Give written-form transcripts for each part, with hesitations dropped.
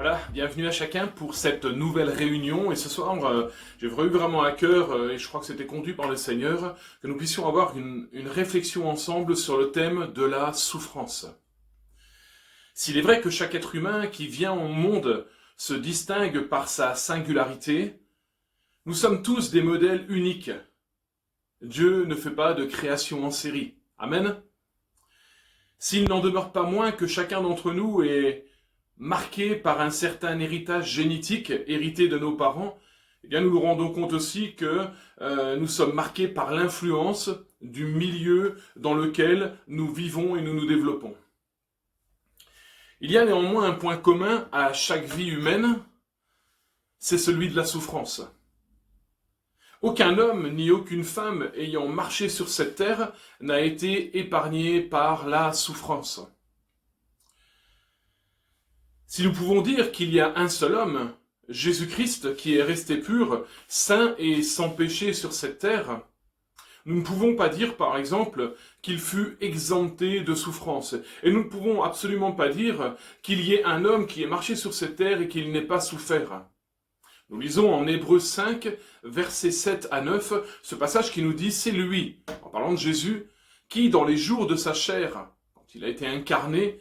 Voilà, bienvenue à chacun pour cette nouvelle réunion. Et ce soir, j'ai eu vraiment à cœur, et je crois que c'était conduit par le Seigneur, que nous puissions avoir une réflexion ensemble sur le thème de la souffrance. S'il est vrai que chaque être humain qui vient au monde se distingue par sa singularité, nous sommes tous des modèles uniques. Dieu ne fait pas de création en série. Amen. S'il n'en demeure pas moins que chacun d'entre nous est marqué par un certain héritage génétique hérité de nos parents, eh bien nous nous rendons compte aussi que nous sommes marqués par l'influence du milieu dans lequel nous vivons et nous nous développons. Il y a néanmoins un point commun à chaque vie humaine, c'est celui de la souffrance. Aucun homme ni aucune femme ayant marché sur cette terre n'a été épargné par la souffrance. Si nous pouvons dire qu'il y a un seul homme, Jésus-Christ, qui est resté pur, saint et sans péché sur cette terre, nous ne pouvons pas dire, par exemple, qu'il fut exempté de souffrance. Et nous ne pouvons absolument pas dire qu'il y ait un homme qui ait marché sur cette terre et qu'il n'ait pas souffert. Nous lisons en Hébreux 5, versets 7 à 9, ce passage qui nous dit « C'est lui », en parlant de Jésus, qui, dans les jours de sa chair, quand il a été incarné,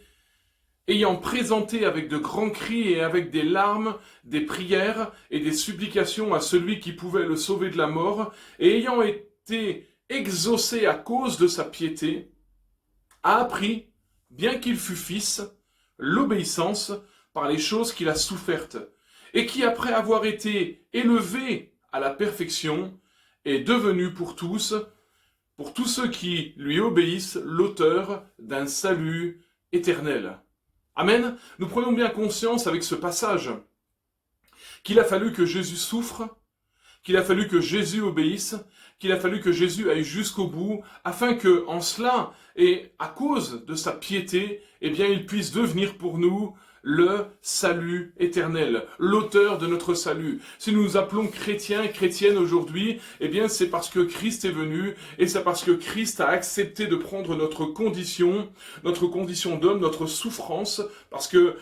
ayant présenté avec de grands cris et avec des larmes, des prières et des supplications à celui qui pouvait le sauver de la mort, et ayant été exaucé à cause de sa piété, a appris, bien qu'il fût fils, l'obéissance par les choses qu'il a souffertes, et qui, après avoir été élevé à la perfection, est devenu pour tous ceux qui lui obéissent, l'auteur d'un salut éternel. Amen. Nous prenons bien conscience avec ce passage qu'il a fallu que Jésus souffre, qu'il a fallu que Jésus obéisse, qu'il a fallu que Jésus aille jusqu'au bout, afin que, en cela, et à cause de sa piété, eh bien, il puisse devenir pour nous le salut éternel, l'auteur de notre salut. Si nous nous appelons chrétiens, chrétiennes aujourd'hui, eh bien c'est parce que Christ est venu, et c'est parce que Christ a accepté de prendre notre condition d'homme, notre souffrance, parce que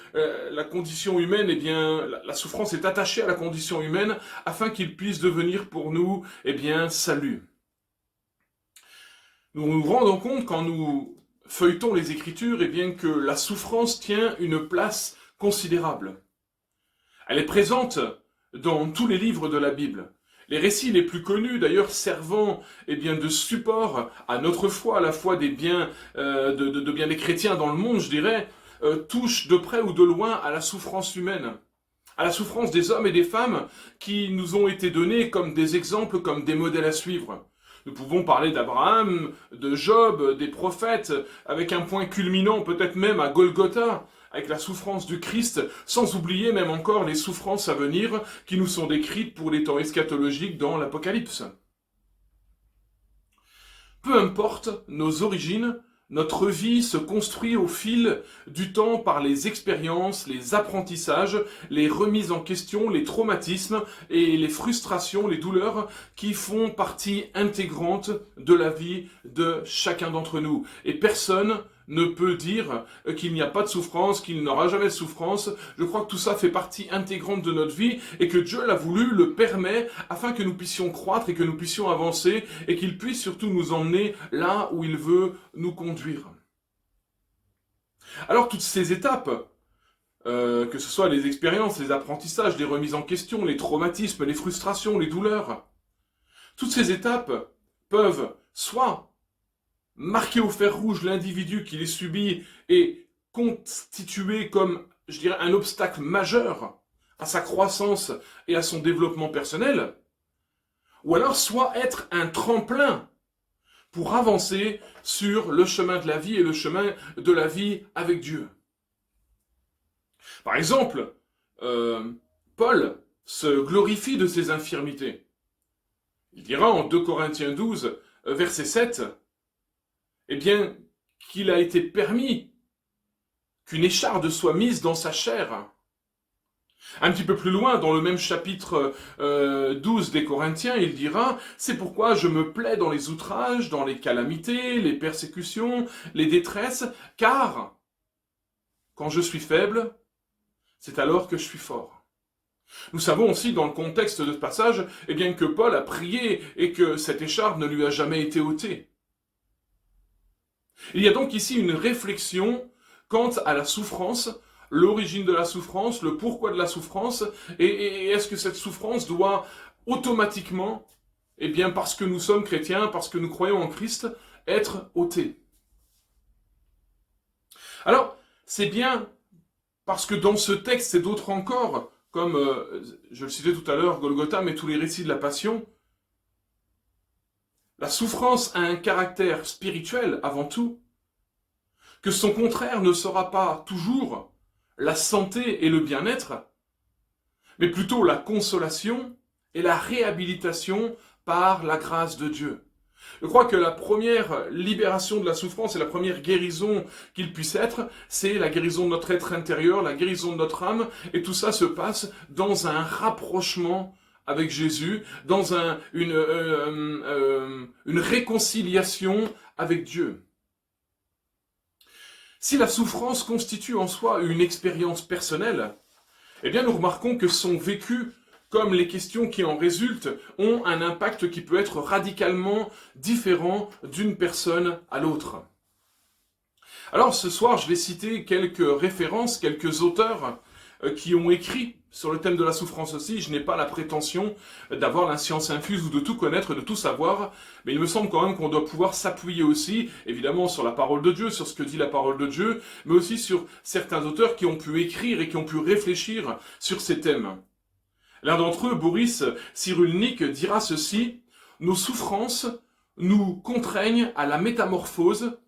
la condition humaine, eh bien la souffrance est attachée à la condition humaine, afin qu'il puisse devenir pour nous, eh bien, salut. Nous nous rendons compte quand nous feuilletons les Écritures, et bien que la souffrance tient une place considérable. Elle est présente dans tous les livres de la Bible. Les récits les plus connus, d'ailleurs, servant bien, de support à notre foi, à la foi des biens, de bien des chrétiens dans le monde, je dirais, touchent de près ou de loin à la souffrance humaine, à la souffrance des hommes et des femmes qui nous ont été donnés comme des exemples, comme des modèles à suivre. Nous pouvons parler d'Abraham, de Job, des prophètes, avec un point culminant peut-être même à Golgotha, avec la souffrance du Christ, sans oublier même encore les souffrances à venir qui nous sont décrites pour les temps eschatologiques dans l'Apocalypse. Peu importe nos origines, notre vie se construit au fil du temps par les expériences, les apprentissages, les remises en question, les traumatismes et les frustrations, les douleurs qui font partie intégrante de la vie de chacun d'entre nous. Et personne ne peut dire qu'il n'y a pas de souffrance, qu'il n'aura jamais de souffrance. Je crois que tout ça fait partie intégrante de notre vie et que Dieu l'a voulu, le permet, afin que nous puissions croître et que nous puissions avancer et qu'il puisse surtout nous emmener là où il veut nous conduire. Alors toutes ces étapes, que ce soit les expériences, les apprentissages, les remises en question, les traumatismes, les frustrations, les douleurs, toutes ces étapes peuvent soit marquer au fer rouge l'individu qui les subit et constituer comme, je dirais, un obstacle majeur à sa croissance et à son développement personnel, ou alors soit être un tremplin pour avancer sur le chemin de la vie et le chemin de la vie avec Dieu. Par exemple, Paul se glorifie de ses infirmités. Il dira en 2 Corinthiens 12, verset 7, eh bien, qu'il a été permis qu'une écharde soit mise dans sa chair. Un petit peu plus loin, dans le même chapitre 12 des Corinthiens, il dira « C'est pourquoi je me plais dans les outrages, dans les calamités, les persécutions, les détresses, car quand je suis faible, c'est alors que je suis fort. Nous savons aussi dans le contexte de ce passage, eh bien, que Paul a prié et que cette écharpe ne lui a jamais été ôtée. Il y a donc ici une réflexion quant à la souffrance, l'origine de la souffrance, le pourquoi de la souffrance, et est-ce que cette souffrance doit automatiquement, eh bien parce que nous sommes chrétiens, parce que nous croyons en Christ, être ôtée. Alors, c'est bien parce que dans ce texte et d'autres encore, comme je le citais tout à l'heure, Golgotha, mais tous les récits de la Passion, la souffrance a un caractère spirituel avant tout, que son contraire ne sera pas toujours la santé et le bien-être, mais plutôt la consolation et la réhabilitation par la grâce de Dieu. Je crois que la première libération de la souffrance et la première guérison qu'il puisse être, c'est la guérison de notre être intérieur, la guérison de notre âme, et tout ça se passe dans un rapprochement avec Jésus, dans une réconciliation avec Dieu. Si la souffrance constitue en soi une expérience personnelle, eh bien nous remarquons que son vécu, comme les questions qui en résultent, ont un impact qui peut être radicalement différent d'une personne à l'autre. Alors ce soir, je vais citer quelques références, quelques auteurs qui ont écrit sur le thème de la souffrance aussi. Je n'ai pas la prétention d'avoir la science infuse ou de tout connaître, de tout savoir, mais il me semble quand même qu'on doit pouvoir s'appuyer aussi, évidemment, sur la parole de Dieu, sur ce que dit la parole de Dieu, mais aussi sur certains auteurs qui ont pu écrire et qui ont pu réfléchir sur ces thèmes. L'un d'entre eux, Boris Cyrulnik, dira ceci: « Nos souffrances nous contraignent à la métamorphose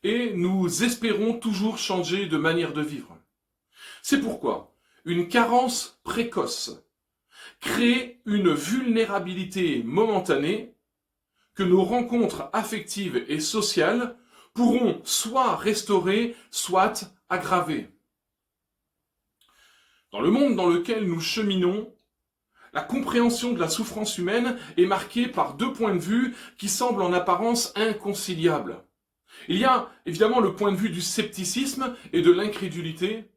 et nous espérons toujours changer de manière de vivre. C'est pourquoi une carence précoce crée une vulnérabilité momentanée que nos rencontres affectives et sociales pourront soit restaurer, soit aggraver. Dans le monde dans lequel nous cheminons, la compréhension de la souffrance humaine est marquée par deux points de vue qui semblent en apparence inconciliables. Il y a évidemment le point de vue du scepticisme et de l'incrédulité,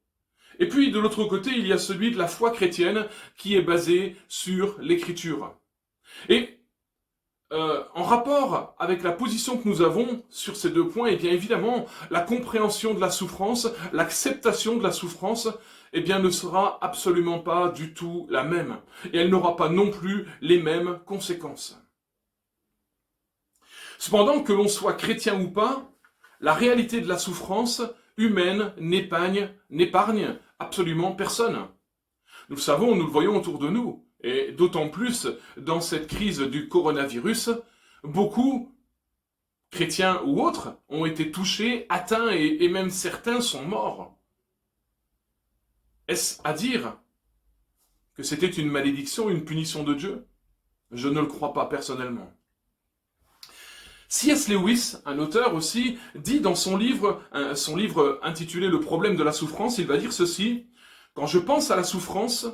et puis de l'autre côté il y a celui de la foi chrétienne qui est basée sur l'écriture. Et en rapport avec la position que nous avons sur ces deux points, eh bien évidemment la compréhension de la souffrance, l'acceptation de la souffrance, eh bien ne sera absolument pas du tout la même. Et elle n'aura pas non plus les mêmes conséquences. Cependant, que l'on soit chrétien ou pas, la réalité de la souffrance humaine n'épargne absolument personne. Nous le savons, nous le voyons autour de nous. Et d'autant plus dans cette crise du coronavirus, beaucoup, chrétiens ou autres, ont été touchés, atteints et même certains sont morts. Est-ce à dire que c'était une malédiction, une punition de Dieu? Je ne le crois pas personnellement. C.S. Lewis, un auteur aussi, dit dans son livre intitulé « Le problème de la souffrance », il va dire ceci: « Quand je pense à la souffrance,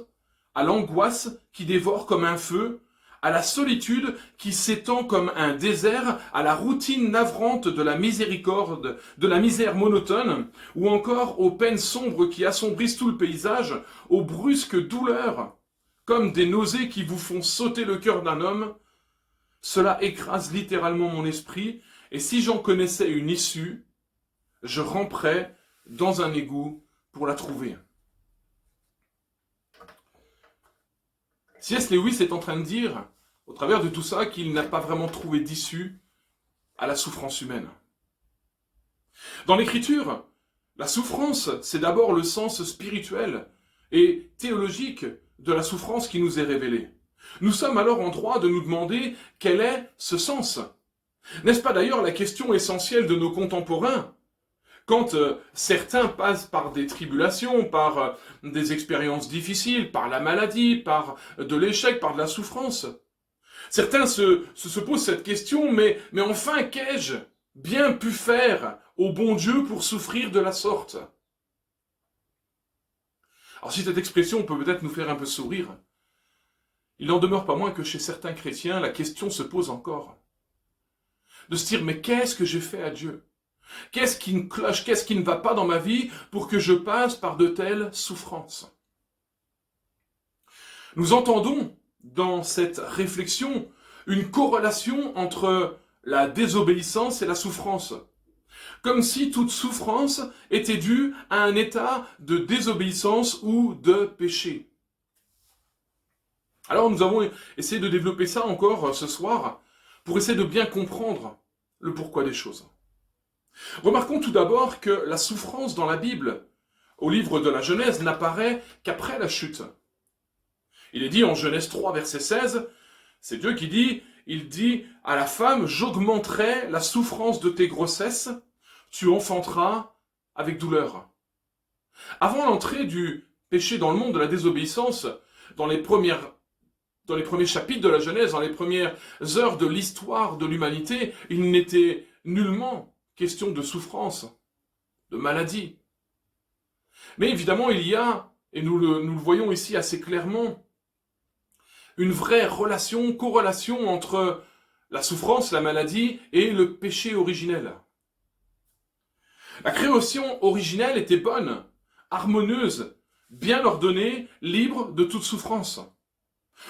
à l'angoisse qui dévore comme un feu, à la solitude qui s'étend comme un désert, à la routine navrante de la miséricorde, de la misère monotone, ou encore aux peines sombres qui assombrissent tout le paysage, aux brusques douleurs, comme des nausées qui vous font sauter le cœur d'un homme, cela écrase littéralement mon esprit, et si j'en connaissais une issue, je ramperais dans un égout pour la trouver. » C.S. Lewis est en train de dire, au travers de tout ça, qu'il n'a pas vraiment trouvé d'issue à la souffrance humaine. Dans l'Écriture, la souffrance, c'est d'abord le sens spirituel et théologique de la souffrance qui nous est révélée. Nous sommes alors en droit de nous demander quel est ce sens. N'est-ce pas d'ailleurs la question essentielle de nos contemporains ? Quand certains passent par des tribulations, par des expériences difficiles, par la maladie, par de l'échec, par de la souffrance, certains se posent cette question, mais enfin qu'ai-je bien pu faire au bon Dieu pour souffrir de la sorte? Alors si cette expression peut peut-être nous faire un peu sourire, il n'en demeure pas moins que chez certains chrétiens, la question se pose encore. De se dire, mais qu'est-ce que j'ai fait à Dieu? Qu'est-ce qui me cloche? Qu'est-ce qui ne va pas dans ma vie pour que je passe par de telles souffrances? Nous entendons dans cette réflexion une corrélation entre la désobéissance et la souffrance, comme si toute souffrance était due à un état de désobéissance ou de péché. Alors nous avons essayé de développer ça encore ce soir pour essayer de bien comprendre le pourquoi des choses. Remarquons tout d'abord que la souffrance dans la Bible, au livre de la Genèse, n'apparaît qu'après la chute. Il est dit en Genèse 3, verset 16, c'est Dieu qui dit, il dit à la femme, j'augmenterai la souffrance de tes grossesses, tu enfanteras avec douleur. Avant l'entrée du péché dans le monde, de la désobéissance, dans les premiers chapitres de la Genèse, dans les premières heures de l'histoire de l'humanité, il n'était nullement question de souffrance, de maladie. Mais évidemment, il y a, et nous le voyons ici assez clairement, une vraie corrélation entre la souffrance, la maladie et le péché originel. La création originelle était bonne, harmonieuse, bien ordonnée, libre de toute souffrance.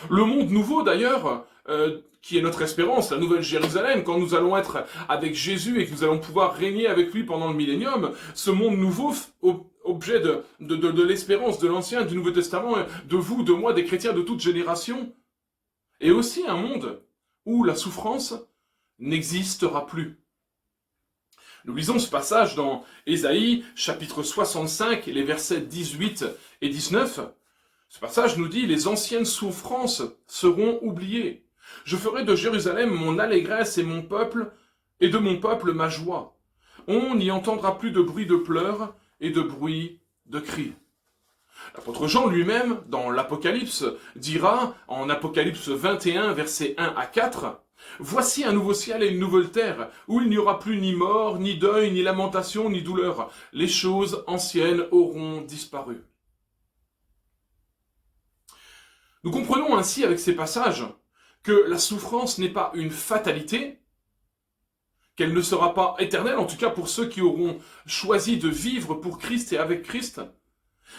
Le monde nouveau d'ailleurs, qui est notre espérance, la nouvelle Jérusalem, quand nous allons être avec Jésus et que nous allons pouvoir régner avec lui pendant le millénium, ce monde nouveau, objet de l'espérance de l'Ancien, du Nouveau Testament, de vous, de moi, des chrétiens de toute génération, est aussi un monde où la souffrance n'existera plus. Nous lisons ce passage dans Ésaïe, chapitre 65, les versets 18 et 19. Ce passage nous dit « Les anciennes souffrances seront oubliées. Je ferai de Jérusalem mon allégresse et de mon peuple ma joie. On n'y entendra plus de bruit de pleurs et de bruit de cris. » L'apôtre Jean lui-même, dans l'Apocalypse, dira, en Apocalypse 21, versets 1 à 4, « Voici un nouveau ciel et une nouvelle terre, où il n'y aura plus ni mort, ni deuil, ni lamentation, ni douleur. Les choses anciennes auront disparu. » Nous comprenons ainsi avec ces passages que la souffrance n'est pas une fatalité, qu'elle ne sera pas éternelle, en tout cas pour ceux qui auront choisi de vivre pour Christ et avec Christ,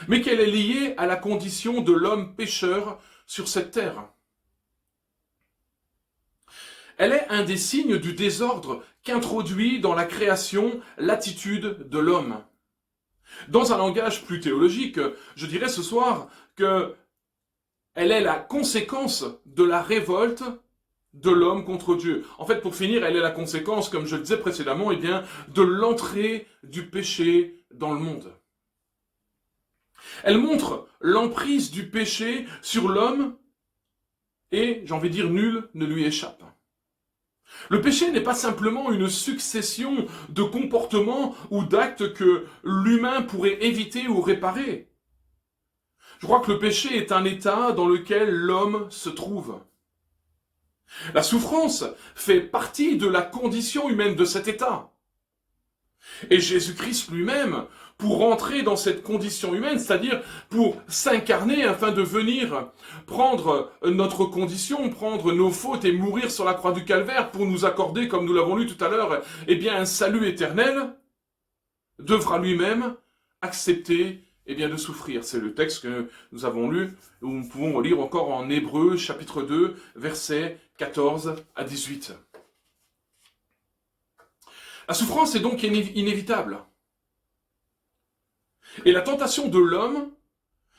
mais qu'elle est liée à la condition de l'homme pécheur sur cette terre. Elle est un des signes du désordre qu'introduit dans la création l'attitude de l'homme. Dans un langage plus théologique, je dirais ce soir que elle est la conséquence de la révolte de l'homme contre Dieu. En fait, pour finir, elle est la conséquence, comme je le disais précédemment, de l'entrée du péché dans le monde. Elle montre l'emprise du péché sur l'homme et, j'ai envie de dire, nul ne lui échappe. Le péché n'est pas simplement une succession de comportements ou d'actes que l'humain pourrait éviter ou réparer. Je crois que le péché est un état dans lequel l'homme se trouve. La souffrance fait partie de la condition humaine de cet état. Et Jésus-Christ lui-même, pour rentrer dans cette condition humaine, c'est-à-dire pour s'incarner afin de venir prendre notre condition, prendre nos fautes et mourir sur la croix du Calvaire pour nous accorder, comme nous l'avons lu tout à l'heure, un salut éternel, devra lui-même accepter de souffrir. C'est le texte que nous avons lu, où nous pouvons lire encore en Hébreux, chapitre 2, versets 14 à 18. La souffrance est donc inévitable. Et la tentation de l'homme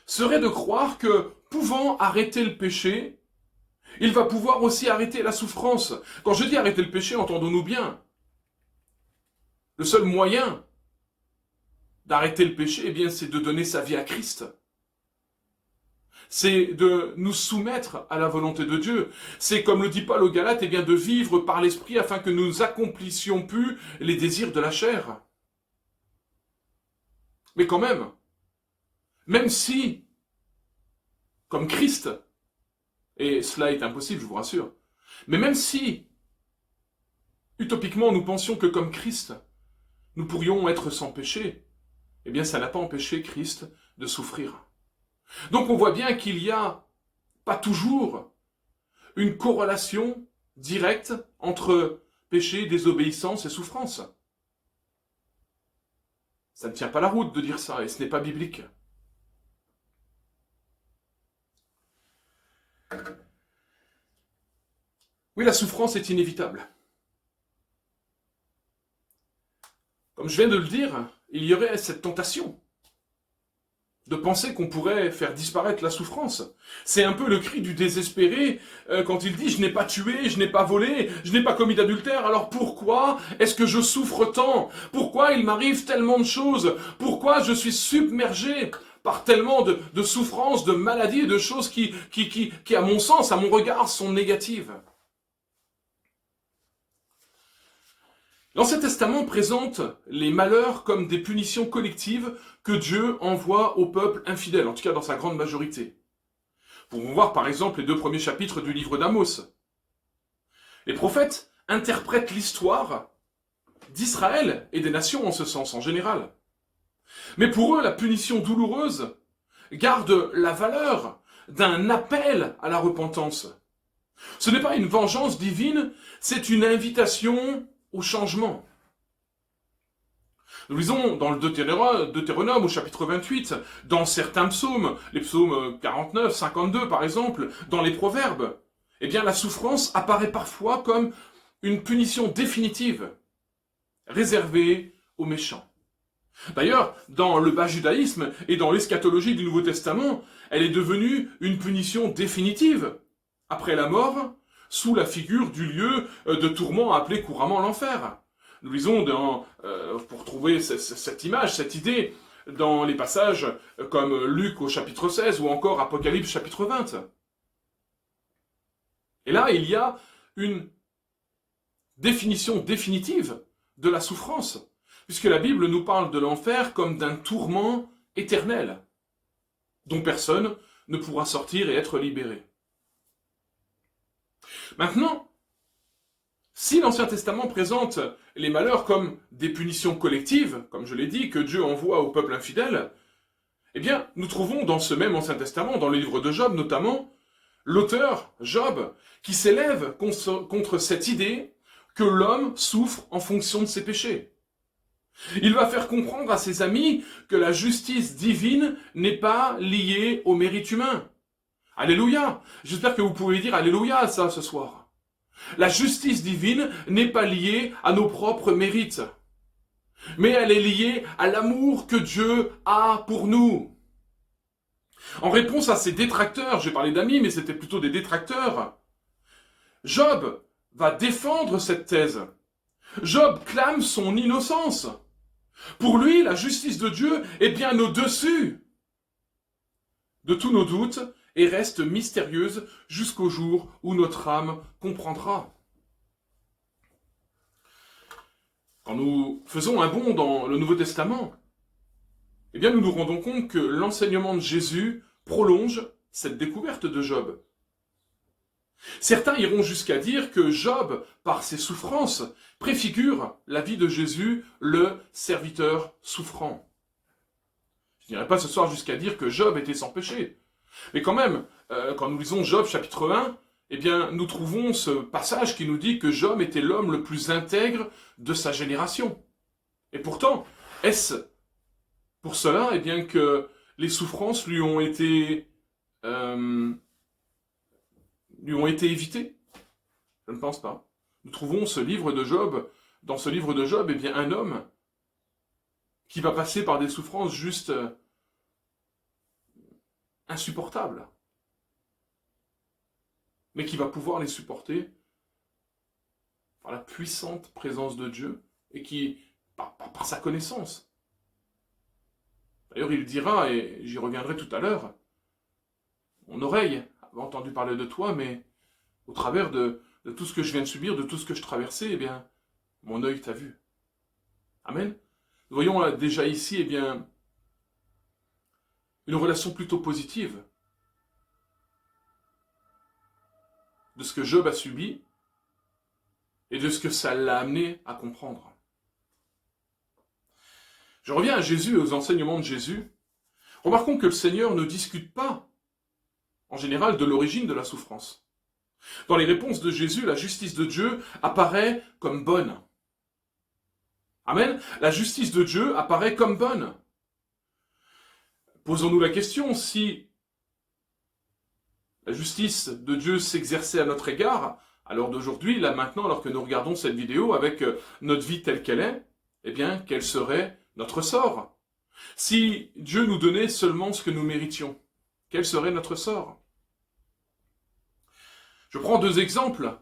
serait de croire que, pouvant arrêter le péché, il va pouvoir aussi arrêter la souffrance. Quand je dis arrêter le péché, entendons-nous bien. Le seul moyen d'arrêter le péché, c'est de donner sa vie à Christ. C'est de nous soumettre à la volonté de Dieu. C'est, comme le dit Paul aux Galates, de vivre par l'Esprit afin que nous accomplissions plus les désirs de la chair. Mais quand même si, comme Christ, et cela est impossible, je vous rassure, mais même si, utopiquement, nous pensions que comme Christ, nous pourrions être sans péché, ça n'a pas empêché Christ de souffrir. Donc on voit bien qu'il n'y a pas toujours une corrélation directe entre péché, désobéissance et souffrance. Ça ne tient pas la route de dire ça, et ce n'est pas biblique. Oui, la souffrance est inévitable. Comme je viens de le dire, il y aurait cette tentation de penser qu'on pourrait faire disparaître la souffrance. C'est un peu le cri du désespéré quand il dit « je n'ai pas tué, je n'ai pas volé, je n'ai pas commis d'adultère, alors pourquoi est-ce que je souffre tant? Pourquoi il m'arrive tellement de choses? Pourquoi je suis submergé par tellement de souffrances, de maladies et de choses qui, à mon sens, à mon regard, sont négatives ?» L'Ancien Testament présente les malheurs comme des punitions collectives que Dieu envoie au peuple infidèle, en tout cas dans sa grande majorité. Vous pouvez voir par exemple les 2 premiers chapitres du livre d'Amos. Les prophètes interprètent l'histoire d'Israël et des nations en ce sens en général. Mais pour eux, la punition douloureuse garde la valeur d'un appel à la repentance. Ce n'est pas une vengeance divine, c'est une invitation au changement. Nous lisons dans le Deutéronome au chapitre 28, dans certains psaumes, les psaumes 49, 52 par exemple, dans les proverbes, eh bien la souffrance apparaît parfois comme une punition définitive, réservée aux méchants. D'ailleurs, dans le bas judaïsme et dans l'eschatologie du Nouveau Testament, elle est devenue une punition définitive, après la mort, sous la figure du lieu de tourment appelé couramment l'enfer. Nous lisons, pour trouver cette image, cette idée, dans les passages comme Luc au chapitre 16 ou encore Apocalypse chapitre 20. Et là, il y a une définition définitive de la souffrance, puisque la Bible nous parle de l'enfer comme d'un tourment éternel, dont personne ne pourra sortir et être libéré. Maintenant, si l'Ancien Testament présente les malheurs comme des punitions collectives, comme je l'ai dit, que Dieu envoie au peuple infidèle, eh bien, nous trouvons dans ce même Ancien Testament, dans le livre de Job notamment, l'auteur, Job, qui s'élève contre cette idée que l'homme souffre en fonction de ses péchés. Il va faire comprendre à ses amis que la justice divine n'est pas liée au mérite humain. Alléluia! J'espère que vous pouvez dire Alléluia à ça ce soir. La justice divine n'est pas liée à nos propres mérites, mais elle est liée à l'amour que Dieu a pour nous. En réponse à ces détracteurs, j'ai parlé d'amis, mais c'était plutôt des détracteurs, Job va défendre cette thèse. Job clame son innocence. Pour lui, la justice de Dieu est bien au-dessus de tous nos doutes et reste mystérieuse jusqu'au jour où notre âme comprendra. Quand nous faisons un bond dans le Nouveau Testament, eh bien nous nous rendons compte que l'enseignement de Jésus prolonge cette découverte de Job. Certains iront jusqu'à dire que Job, par ses souffrances, préfigure la vie de Jésus, le serviteur souffrant. Je n'irai pas ce soir jusqu'à dire que Job était sans péché. Mais quand même, quand nous lisons Job chapitre 1, eh bien, nous trouvons ce passage qui nous dit que Job était l'homme le plus intègre de sa génération. Et pourtant, est-ce pour cela eh bien, que les souffrances lui ont été évitées? Je ne pense pas. Nous trouvons dans ce livre de Job, eh bien, un homme qui va passer par des souffrances juste insupportables, mais qui va pouvoir les supporter par la puissante présence de Dieu et qui, par sa connaissance. D'ailleurs, il dira, et j'y reviendrai tout à l'heure, mon oreille a entendu parler de toi, mais au travers de tout ce que je viens de subir, de tout ce que je traversais, eh bien, mon œil t'a vu. Amen. Nous voyons déjà ici, eh bien, une relation plutôt positive de ce que Job a subi et de ce que ça l'a amené à comprendre. Je reviens à Jésus et aux enseignements de Jésus. Remarquons que le Seigneur ne discute pas, en général, de l'origine de la souffrance. Dans les réponses de Jésus, la justice de Dieu apparaît comme bonne. Amen. La justice de Dieu apparaît comme bonne. Posons-nous la question, si la justice de Dieu s'exerçait à notre égard, à l'heure d'aujourd'hui, là maintenant, alors que nous regardons cette vidéo avec notre vie telle qu'elle est, eh bien, quel serait notre sort? Si Dieu nous donnait seulement ce que nous méritions, quel serait notre sort? Je prends 2 exemples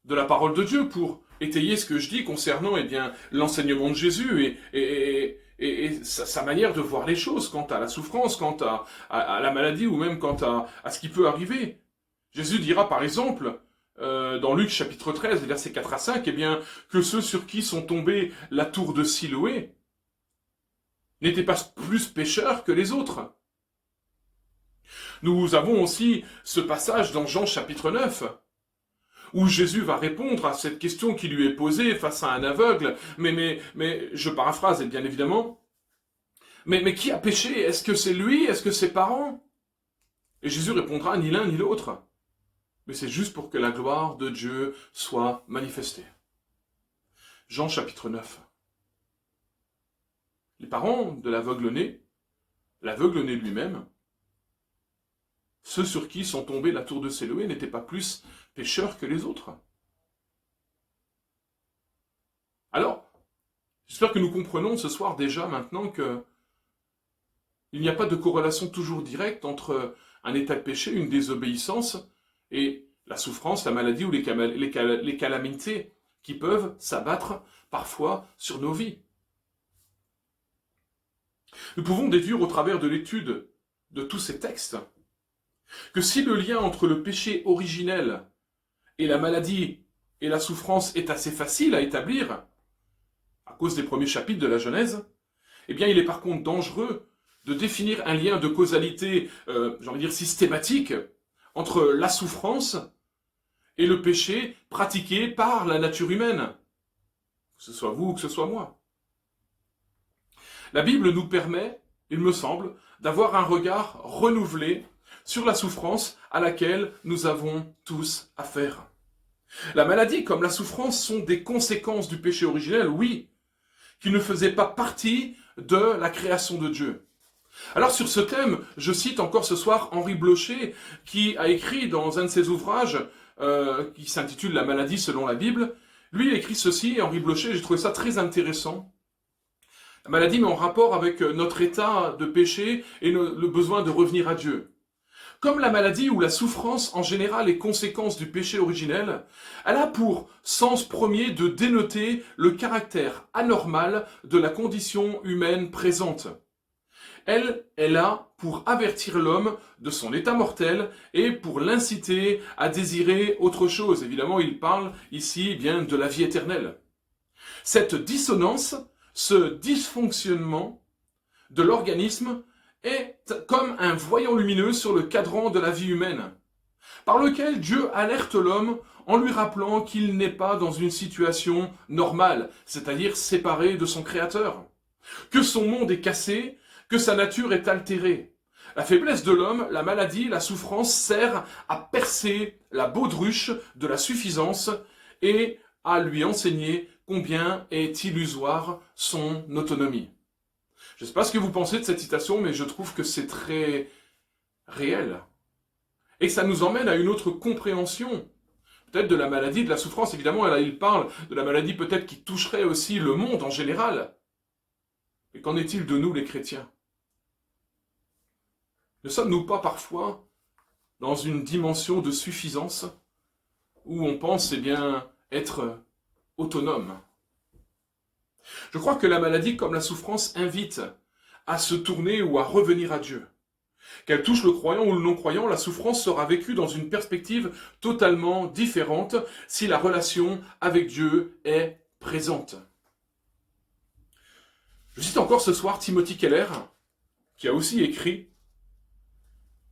de la parole de Dieu pour étayer ce que je dis concernant eh bien, l'enseignement de Jésus et sa manière de voir les choses quant à la souffrance, quant à la maladie ou même quant à ce qui peut arriver. Jésus dira par exemple, dans Luc chapitre 13, versets 4 à 5, eh bien, que ceux sur qui sont tombés la tour de Siloé n'étaient pas plus pécheurs que les autres. Nous avons aussi ce passage dans Jean chapitre 9, où Jésus va répondre à cette question qui lui est posée face à un aveugle, mais je paraphrase bien évidemment, mais qui a péché? Est-ce que c'est lui? Est-ce que ses parents? Et Jésus répondra ni l'un ni l'autre, mais c'est juste pour que la gloire de Dieu soit manifestée. Jean chapitre 9. Les parents de l'aveugle-né lui-même, ceux sur qui sont tombés la tour de Siloé n'étaient pas plus pécheurs que les autres. Alors, j'espère que nous comprenons ce soir déjà maintenant que il n'y a pas de corrélation toujours directe entre un état de péché, une désobéissance, et la souffrance, la maladie ou les calamités qui peuvent s'abattre parfois sur nos vies. Nous pouvons déduire au travers de l'étude de tous ces textes que si le lien entre le péché originel et la maladie et la souffrance est assez facile à établir, à cause des premiers chapitres de la Genèse, eh bien il est par contre dangereux de définir un lien de causalité, j'ai envie de dire systématique, entre la souffrance et le péché pratiqué par la nature humaine, que ce soit vous ou que ce soit moi. La Bible nous permet, il me semble, d'avoir un regard renouvelé sur la souffrance à laquelle nous avons tous affaire. La maladie comme la souffrance sont des conséquences du péché originel, oui, qui ne faisaient pas partie de la création de Dieu. Alors sur ce thème, je cite encore ce soir Henri Blocher, qui a écrit dans un de ses ouvrages, qui s'intitule « La maladie selon la Bible », lui il écrit ceci, Henri Blocher, j'ai trouvé ça très intéressant. La maladie met en rapport avec notre état de péché et le besoin de revenir à Dieu. Comme la maladie ou la souffrance en général est conséquence du péché originel, elle a pour sens premier de dénoter le caractère anormal de la condition humaine présente. Elle est là pour avertir l'homme de son état mortel et pour l'inciter à désirer autre chose. Évidemment, il parle ici bien de la vie éternelle. Cette dissonance, ce dysfonctionnement de l'organisme est comme un voyant lumineux sur le cadran de la vie humaine, par lequel Dieu alerte l'homme en lui rappelant qu'il n'est pas dans une situation normale, c'est-à-dire séparé de son Créateur, que son monde est cassé, que sa nature est altérée. La faiblesse de l'homme, la maladie, la souffrance sert à percer la baudruche de la suffisance et à lui enseigner combien est illusoire son autonomie. Je ne sais pas ce que vous pensez de cette citation, mais je trouve que c'est très réel. Et que ça nous emmène à une autre compréhension, peut-être de la maladie, de la souffrance. Évidemment, là, il parle de la maladie peut-être qui toucherait aussi le monde en général. Mais qu'en est-il de nous, les chrétiens? Ne sommes-nous pas parfois dans une dimension de suffisance où on pense être autonome? Je crois que la maladie comme la souffrance invite à se tourner ou à revenir à Dieu. Qu'elle touche le croyant ou le non-croyant, la souffrance sera vécue dans une perspective totalement différente si la relation avec Dieu est présente. Je cite encore ce soir Timothy Keller, qui a aussi écrit,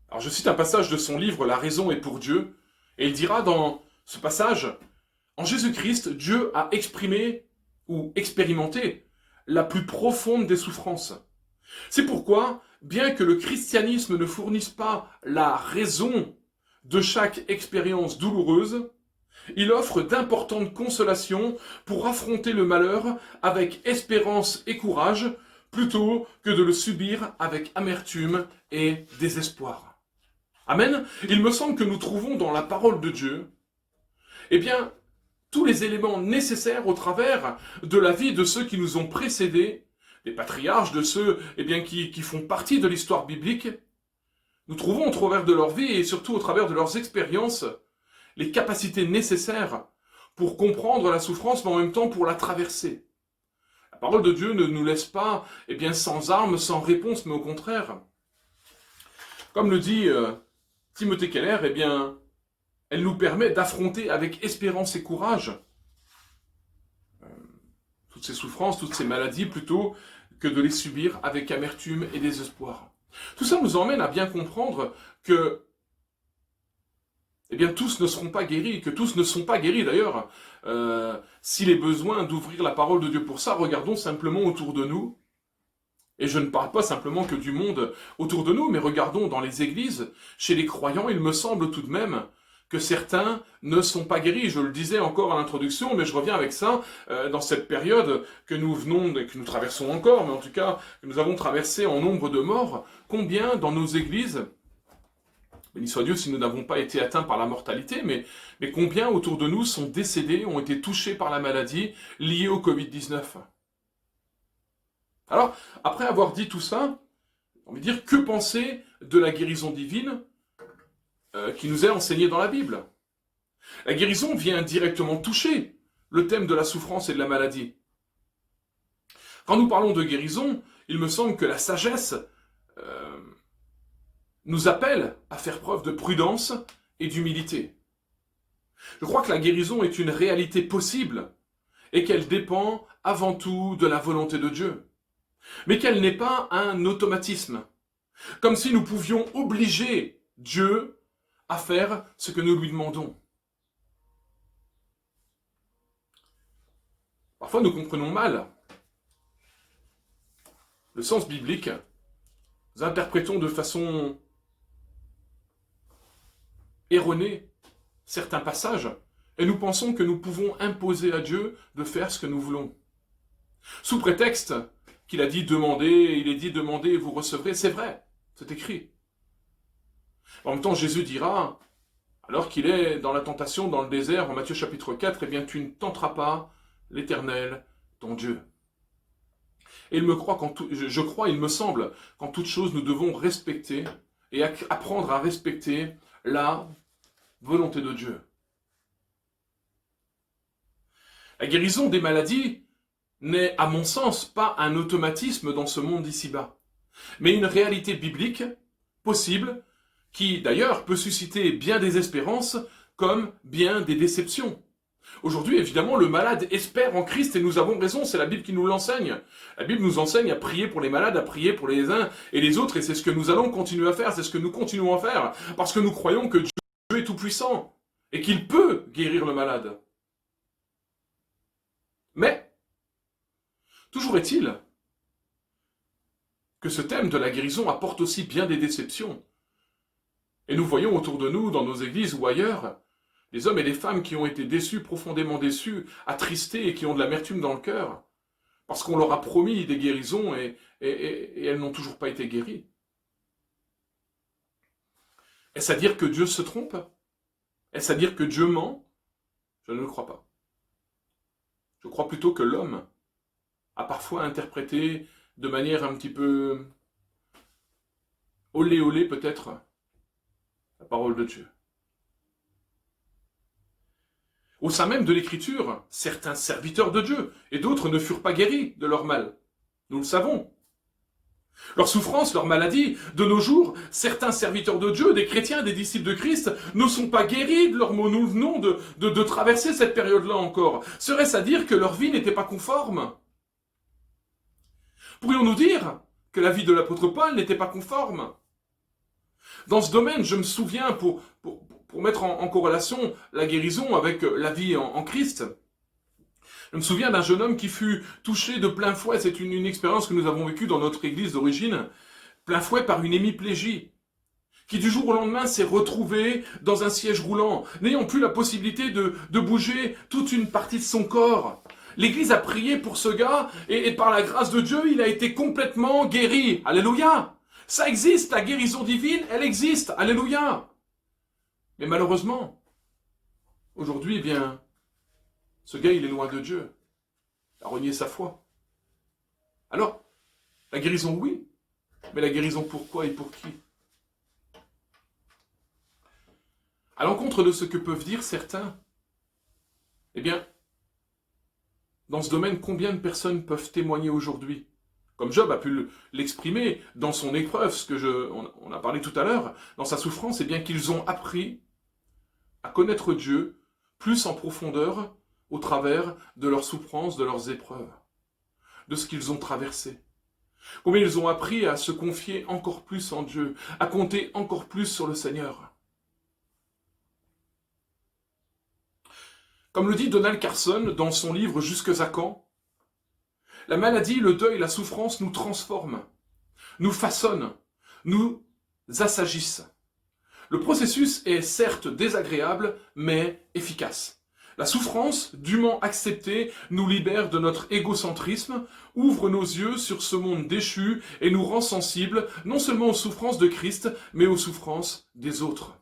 alors je cite un passage de son livre « La raison est pour Dieu », et il dira dans ce passage, « En Jésus-Christ, Dieu a exprimé ou expérimenté la plus profonde des souffrances. C'est pourquoi, bien que le christianisme ne fournisse pas la raison de chaque expérience douloureuse, il offre d'importantes consolations pour affronter le malheur avec espérance et courage, plutôt que de le subir avec amertume et désespoir. » Amen. Il me semble que nous trouvons dans la parole de Dieu, eh bien, tous les éléments nécessaires au travers de la vie de ceux qui nous ont précédés, des patriarches, de ceux eh bien, qui font partie de l'histoire biblique. Nous trouvons au travers de leur vie et surtout au travers de leurs expériences les capacités nécessaires pour comprendre la souffrance, mais en même temps pour la traverser. La parole de Dieu ne nous laisse pas eh bien, sans armes, sans réponse, mais au contraire. Comme le dit Timothée Keller, eh bien, elle nous permet d'affronter avec espérance et courage toutes ces souffrances, toutes ces maladies, plutôt que de les subir avec amertume et désespoir. Tout ça nous emmène à bien comprendre que eh bien, tous ne seront pas guéris, que tous ne sont pas guéris d'ailleurs. S'il est besoin d'ouvrir la parole de Dieu pour ça, regardons simplement autour de nous. Et je ne parle pas simplement que du monde autour de nous, mais regardons dans les églises, chez les croyants, il me semble tout de même que certains ne sont pas guéris. Je le disais encore à l'introduction, mais je reviens avec ça, dans cette période que nous venons, que nous traversons encore, mais en tout cas, que nous avons traversé en nombre de morts, combien dans nos églises, béni soit Dieu si nous n'avons pas été atteints par la mortalité, mais combien autour de nous sont décédés, ont été touchés par la maladie liée au Covid-19. Alors, après avoir dit tout ça, on va dire, que penser de la guérison divine qui nous est enseignée dans la Bible? La guérison vient directement toucher le thème de la souffrance et de la maladie. Quand nous parlons de guérison, il me semble que la sagesse nous appelle à faire preuve de prudence et d'humilité. Je crois que la guérison est une réalité possible et qu'elle dépend avant tout de la volonté de Dieu. Mais qu'elle n'est pas un automatisme, comme si nous pouvions obliger Dieu à faire ce que nous lui demandons. Parfois nous comprenons mal le sens biblique, nous interprétons de façon erronée certains passages, et nous pensons que nous pouvons imposer à Dieu de faire ce que nous voulons. Sous prétexte qu'il a dit demandez, il est dit demandez et vous recevrez, c'est vrai, c'est écrit. En même temps, Jésus dira, alors qu'il est dans la tentation dans le désert, en Matthieu chapitre 4, eh bien tu ne tenteras pas l'Éternel, ton Dieu. Et je crois, il me semble, qu'en toute chose, nous devons respecter et apprendre à respecter la volonté de Dieu. La guérison des maladies n'est, à mon sens, pas un automatisme dans ce monde d'ici-bas, mais une réalité biblique, possible, qui d'ailleurs peut susciter bien des espérances comme bien des déceptions. Aujourd'hui, évidemment, le malade espère en Christ et nous avons raison, c'est la Bible qui nous l'enseigne. La Bible nous enseigne à prier pour les malades, à prier pour les uns et les autres, et c'est ce que nous allons continuer à faire, c'est ce que nous continuons à faire, parce que nous croyons que Dieu est tout-puissant et qu'il peut guérir le malade. Mais, toujours est-il que ce thème de la guérison apporte aussi bien des déceptions. Et nous voyons autour de nous, dans nos églises ou ailleurs, des hommes et des femmes qui ont été déçus, profondément déçus, attristés et qui ont de l'amertume dans le cœur, parce qu'on leur a promis des guérisons et elles n'ont toujours pas été guéries. Est-ce à dire que Dieu se trompe? Est-ce à dire que Dieu ment? Je ne le crois pas. Je crois plutôt que l'homme a parfois interprété de manière un petit peu olé olé peut-être la parole de Dieu. Au sein même de l'Écriture, certains serviteurs de Dieu et d'autres ne furent pas guéris de leur mal. Nous le savons. Leur souffrance, leur maladie, de nos jours, certains serviteurs de Dieu, des chrétiens, des disciples de Christ, ne sont pas guéris de leurs maux. Nous venons de traverser cette période-là encore. Serait-ce à dire que leur vie n'était pas conforme? Pourrions-nous dire que la vie de l'apôtre Paul n'était pas conforme? Dans ce domaine, je me souviens, pour mettre en corrélation la guérison avec la vie en Christ, je me souviens d'un jeune homme qui fut touché de plein fouet, c'est une expérience que nous avons vécue dans notre église d'origine, plein fouet par une hémiplégie, qui du jour au lendemain s'est retrouvé dans un siège roulant, n'ayant plus la possibilité de bouger toute une partie de son corps. L'église a prié pour ce gars, et par la grâce de Dieu, il a été complètement guéri. Alléluia! Ça existe, la guérison divine, elle existe, alléluia. Mais malheureusement, aujourd'hui, eh bien, ce gars, il est loin de Dieu. Il a renié sa foi. Alors, la guérison, oui, mais la guérison pourquoi et pour qui? À l'encontre de ce que peuvent dire certains, eh bien, dans ce domaine, combien de personnes peuvent témoigner aujourd'hui? Comme Job a pu l'exprimer dans son épreuve, on a parlé tout à l'heure, dans sa souffrance, eh bien qu'ils ont appris à connaître Dieu plus en profondeur au travers de leurs souffrances, de leurs épreuves, de ce qu'ils ont traversé. Combien ils ont appris à se confier encore plus en Dieu, à compter encore plus sur le Seigneur. Comme le dit Donald Carson dans son livre Jusque à quand, la maladie, le deuil, la souffrance nous transforment, nous façonnent, nous assagissent. Le processus est certes désagréable, mais efficace. La souffrance, dûment acceptée, nous libère de notre égocentrisme, ouvre nos yeux sur ce monde déchu et nous rend sensibles non seulement aux souffrances de Christ, mais aux souffrances des autres.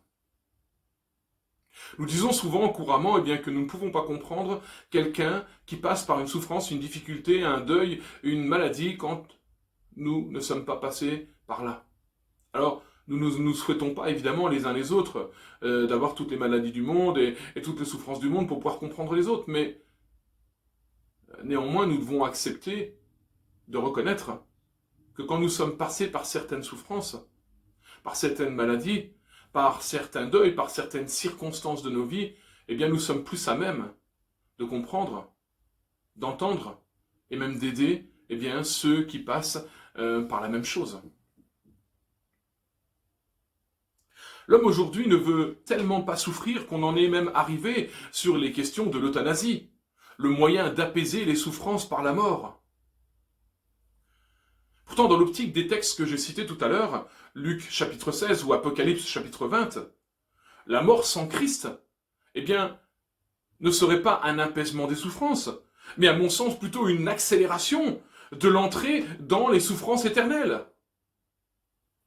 Nous disons souvent, couramment, eh bien, que nous ne pouvons pas comprendre quelqu'un qui passe par une souffrance, une difficulté, un deuil, une maladie, quand nous ne sommes pas passés par là. Alors, nous ne souhaitons pas, évidemment, les uns les autres, d'avoir toutes les maladies du monde et toutes les souffrances du monde pour pouvoir comprendre les autres, mais néanmoins, nous devons accepter de reconnaître que quand nous sommes passés par certaines souffrances, par certaines maladies, par certains deuils, par certaines circonstances de nos vies, eh bien nous sommes plus à même de comprendre, d'entendre et même d'aider eh bien, ceux qui passent par la même chose. L'homme aujourd'hui ne veut tellement pas souffrir qu'on en est même arrivé sur les questions de l'euthanasie, le moyen d'apaiser les souffrances par la mort. Pourtant, dans l'optique des textes que j'ai cités tout à l'heure, Luc chapitre 16 ou Apocalypse chapitre 20, la mort sans Christ, eh bien, ne serait pas un apaisement des souffrances, mais à mon sens plutôt une accélération de l'entrée dans les souffrances éternelles.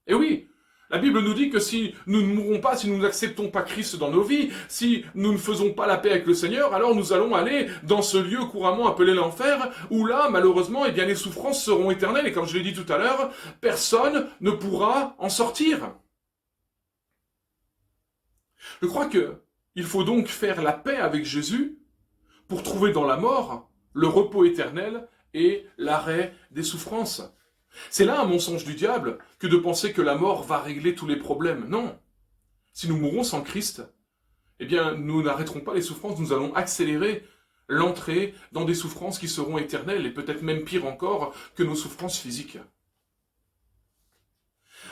Et oui, la Bible nous dit que si nous ne mourrons pas, si nous n'acceptons pas Christ dans nos vies, si nous ne faisons pas la paix avec le Seigneur, alors nous allons aller dans ce lieu couramment appelé l'enfer, où là, malheureusement, eh bien, les souffrances seront éternelles, et comme je l'ai dit tout à l'heure, personne ne pourra en sortir. Je crois qu'il faut donc faire la paix avec Jésus pour trouver dans la mort le repos éternel et l'arrêt des souffrances. C'est là un mensonge du diable que de penser que la mort va régler tous les problèmes. Non. Si nous mourons sans Christ, eh bien, nous n'arrêterons pas les souffrances, nous allons accélérer l'entrée dans des souffrances qui seront éternelles et peut-être même pire encore que nos souffrances physiques.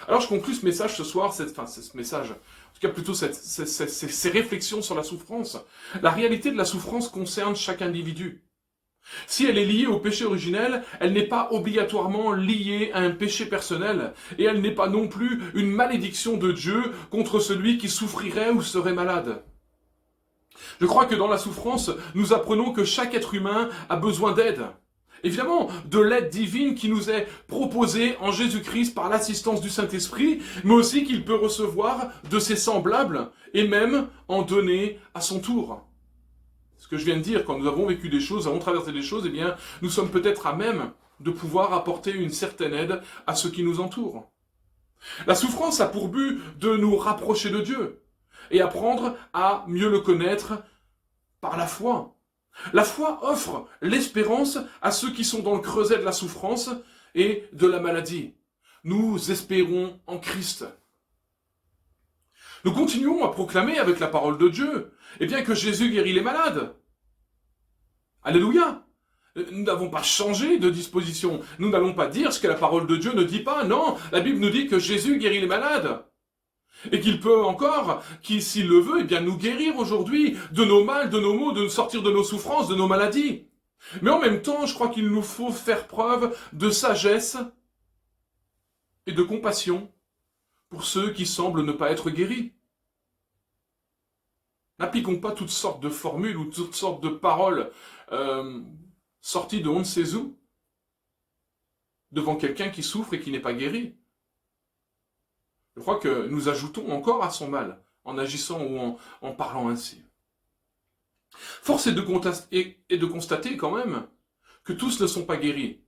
Alors je conclus ce message ce soir, ces réflexions sur la souffrance. La réalité de la souffrance concerne chaque individu. Si elle est liée au péché originel, elle n'est pas obligatoirement liée à un péché personnel, et elle n'est pas non plus une malédiction de Dieu contre celui qui souffrirait ou serait malade. Je crois que dans la souffrance, nous apprenons que chaque être humain a besoin d'aide. Évidemment, de l'aide divine qui nous est proposée en Jésus-Christ par l'assistance du Saint-Esprit, mais aussi qu'il peut recevoir de ses semblables, et même en donner à son tour. Ce que je viens de dire, quand nous avons vécu des choses, avons traversé des choses, eh bien, nous sommes peut-être à même de pouvoir apporter une certaine aide à ceux qui nous entourent. La souffrance a pour but de nous rapprocher de Dieu et apprendre à mieux le connaître par la foi. La foi offre l'espérance à ceux qui sont dans le creuset de la souffrance et de la maladie. Nous espérons en Christ. Nous continuons à proclamer avec la parole de Dieu, eh bien que Jésus guérit les malades. Alléluia. Nous n'avons pas changé de disposition. Nous n'allons pas dire ce que la parole de Dieu ne dit pas. Non, la Bible nous dit que Jésus guérit les malades. Et qu'il peut encore, s'il le veut, eh bien nous guérir aujourd'hui de nos mal, de nos maux, de sortir de nos souffrances, de nos maladies. Mais en même temps, je crois qu'il nous faut faire preuve de sagesse et de compassion pour ceux qui semblent ne pas être guéris. N'appliquons pas toutes sortes de formules ou toutes sortes de paroles sorties de on ne sait où devant quelqu'un qui souffre et qui n'est pas guéri. Je crois que nous ajoutons encore à son mal en agissant ou en parlant ainsi. Force est de constater quand même que tous ne sont pas guéris.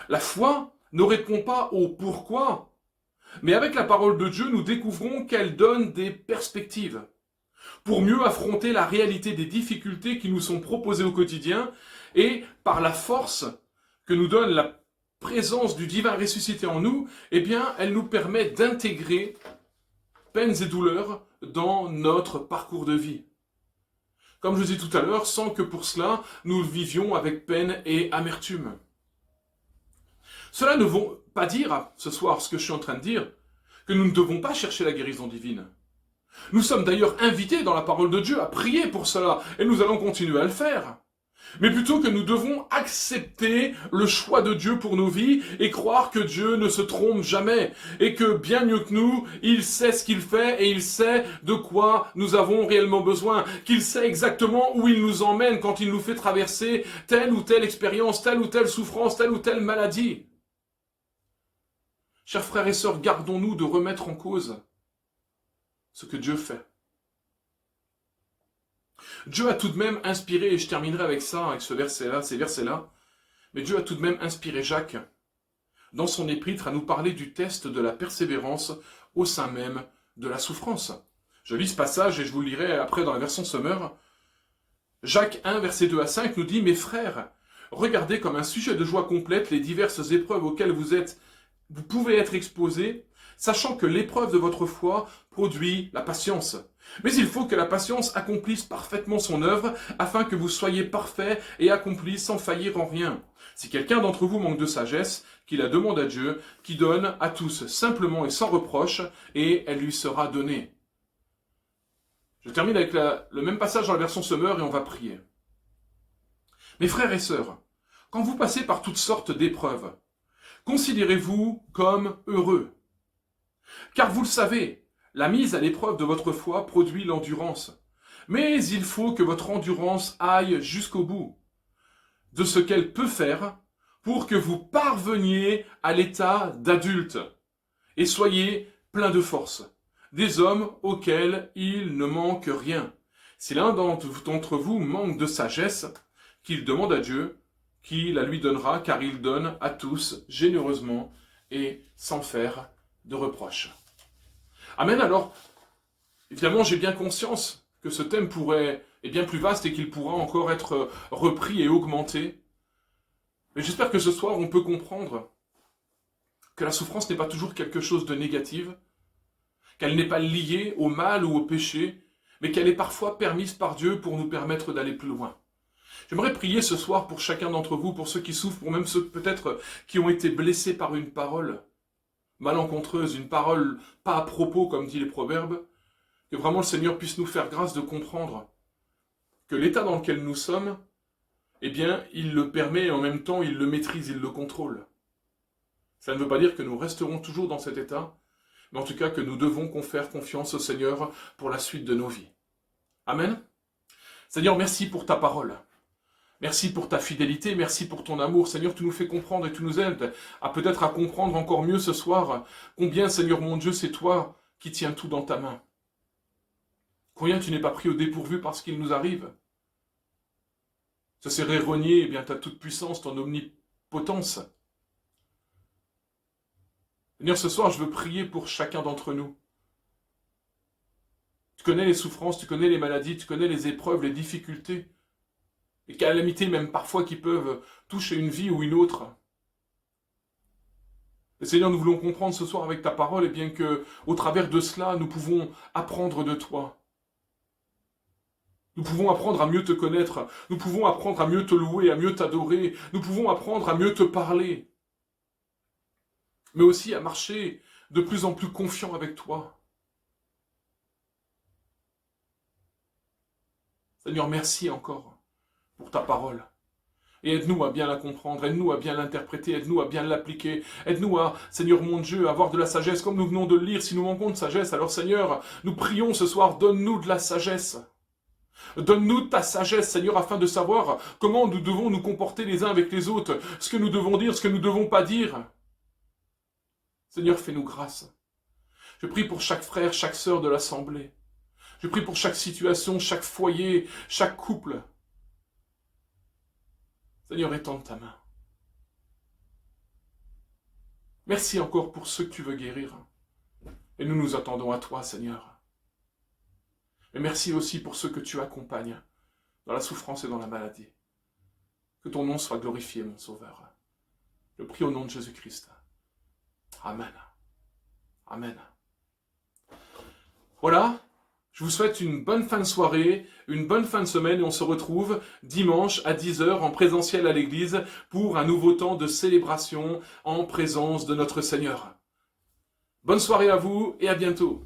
La foi ne répond pas au pourquoi, mais avec la parole de Dieu, nous découvrons qu'elle donne des perspectives pour mieux affronter la réalité des difficultés qui nous sont proposées au quotidien et par la force que nous donne la présence du divin ressuscité en nous, eh bien, elle nous permet d'intégrer peines et douleurs dans notre parcours de vie. Comme je disais tout à l'heure, sans que pour cela, nous vivions avec peine et amertume. Cela ne veut pas dire, ce soir, ce que je suis en train de dire, que nous ne devons pas chercher la guérison divine. Nous sommes d'ailleurs invités dans la parole de Dieu à prier pour cela, et nous allons continuer à le faire. Mais plutôt que nous devons accepter le choix de Dieu pour nos vies et croire que Dieu ne se trompe jamais et que bien mieux que nous, il sait ce qu'il fait et il sait de quoi nous avons réellement besoin, qu'il sait exactement où il nous emmène quand il nous fait traverser telle ou telle expérience, telle ou telle souffrance, telle ou telle maladie. Chers frères et sœurs, gardons-nous de remettre en cause ce que Dieu fait. Dieu a tout de même inspiré, et je terminerai avec ça, avec ce verset-là, ces versets-là, mais Dieu a tout de même inspiré Jacques, dans son épître, à nous parler du test de la persévérance au sein même de la souffrance. Je lis ce passage et je vous le lirai après dans la version Sommer. Jacques 1, versets 2 à 5 nous dit « Mes frères, regardez comme un sujet de joie complète les diverses épreuves auxquelles vous pouvez être exposés, sachant que l'épreuve de votre foi produit la patience. Mais il faut que la patience accomplisse parfaitement son œuvre, afin que vous soyez parfaits et accomplis sans faillir en rien. Si quelqu'un d'entre vous manque de sagesse, qu'il la demande à Dieu, qui donne à tous simplement et sans reproche, et elle lui sera donnée. » Je termine avec le même passage dans la version Sommer et on va prier. Mes frères et sœurs, quand vous passez par toutes sortes d'épreuves, considérez-vous comme heureux. Car vous le savez, la mise à l'épreuve de votre foi produit l'endurance. Mais il faut que votre endurance aille jusqu'au bout de ce qu'elle peut faire pour que vous parveniez à l'état d'adulte et soyez plein de force, des hommes auxquels il ne manque rien. Si l'un d'entre vous manque de sagesse, qu'il demande à Dieu, qui la lui donnera, car il donne à tous généreusement et sans faire de reproches. Amen. Alors, évidemment, j'ai bien conscience que ce thème est bien plus vaste et qu'il pourra encore être repris et augmenté. Mais j'espère que ce soir, on peut comprendre que la souffrance n'est pas toujours quelque chose de négatif, qu'elle n'est pas liée au mal ou au péché, mais qu'elle est parfois permise par Dieu pour nous permettre d'aller plus loin. J'aimerais prier ce soir pour chacun d'entre vous, pour ceux qui souffrent, pour même ceux peut-être qui ont été blessés par une parole malencontreuse, une parole pas à propos, comme dit les proverbes, que vraiment le Seigneur puisse nous faire grâce de comprendre que l'état dans lequel nous sommes, eh bien, il le permet et en même temps, il le maîtrise, il le contrôle. Ça ne veut pas dire que nous resterons toujours dans cet état, mais en tout cas que nous devons faire confiance au Seigneur pour la suite de nos vies. Amen. Seigneur, merci pour ta parole. Merci pour ta fidélité, merci pour ton amour. Seigneur, tu nous fais comprendre et tu nous aides à peut-être à comprendre encore mieux ce soir combien, Seigneur mon Dieu, c'est toi qui tiens tout dans ta main. Combien tu n'es pas pris au dépourvu par ce qu'il nous arrive. Ce serait renier eh bien, ta toute-puissance, ton omnipotence. Seigneur, ce soir, je veux prier pour chacun d'entre nous. Tu connais les souffrances, tu connais les maladies, tu connais les épreuves, les difficultés. Les calamités même parfois qui peuvent toucher une vie ou une autre. Et Seigneur, nous voulons comprendre ce soir avec ta parole, et bien que, au travers de cela, nous pouvons apprendre de toi. Nous pouvons apprendre à mieux te connaître, nous pouvons apprendre à mieux te louer, à mieux t'adorer, nous pouvons apprendre à mieux te parler, mais aussi à marcher de plus en plus confiant avec toi. Seigneur, merci encore pour ta parole. Et aide-nous à bien la comprendre, aide-nous à bien l'interpréter, aide-nous à bien l'appliquer, aide-nous à, Seigneur mon Dieu, à avoir de la sagesse, comme nous venons de le lire. Si nous manquons de sagesse, alors Seigneur, nous prions ce soir, donne-nous de la sagesse. Donne-nous ta sagesse, Seigneur, afin de savoir comment nous devons nous comporter les uns avec les autres, ce que nous devons dire, ce que nous ne devons pas dire. Seigneur, fais-nous grâce. Je prie pour chaque frère, chaque sœur de l'Assemblée. Je prie pour chaque situation, chaque foyer, chaque couple. Seigneur, étends ta main. Merci encore pour ceux que tu veux guérir. Et nous nous attendons à toi, Seigneur. Et merci aussi pour ceux que tu accompagnes dans la souffrance et dans la maladie. Que ton nom soit glorifié, mon Sauveur. Je prie au nom de Jésus-Christ. Amen. Amen. Voilà, je vous souhaite une bonne fin de soirée, une bonne fin de semaine et on se retrouve dimanche à 10 h en présentiel à l'église pour un nouveau temps de célébration en présence de notre Seigneur. Bonne soirée à vous et à bientôt.